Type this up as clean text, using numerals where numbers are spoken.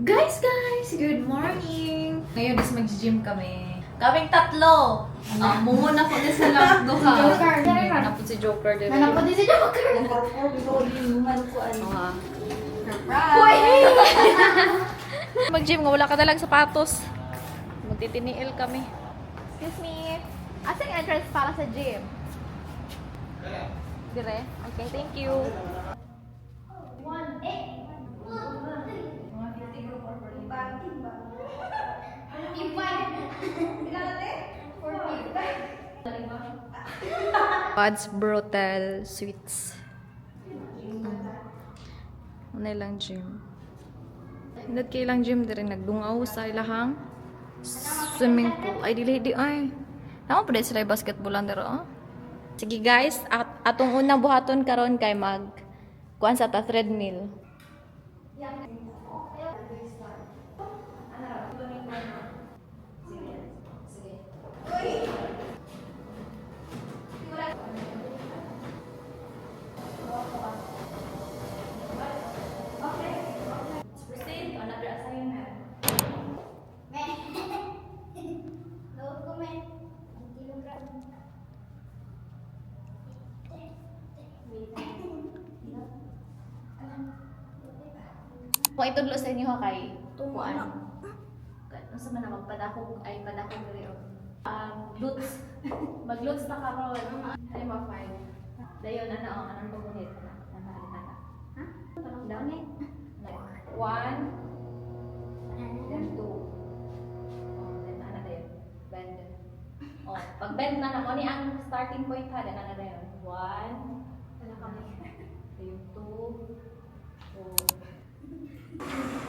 Guys, good morning! Ngayon is mag-gym kami. Kaming tatlo! Mumuna po din sa lang duha. Joker, dali man. Hanapot si Joker din. Hanap ko din si Joker. Mag-gym nga, wala ka dalang sapatos. Magtitiniil kami. Excuse me. Asa yung entrance para sa gym? Dire? Okay, thank you. God's Brutal Sweets. Ano lang gym. Hindi kailang gym dire nagdungaw sa ilahang swimming pool. Ay dili di ay. Tama pa sila basketballan dero. Oh? Sige guys, atong unang buhaton karon kay mag kuan sa ta treadmill. Proceed on another assignment. Kung itudlo sa inyo ha kay kuan. Ano sa man na magpadakog ay padakog diri og glutes. Mag-glutes na karon. Ay ma fine. Dayon anong pagunit na. Ha? Tanong down eh. 1 then 2. Oh, then ana dayon. Bend. Oh, pag bend na mo ni ang starting point ha, then ana dayon. 1 dayon 2 4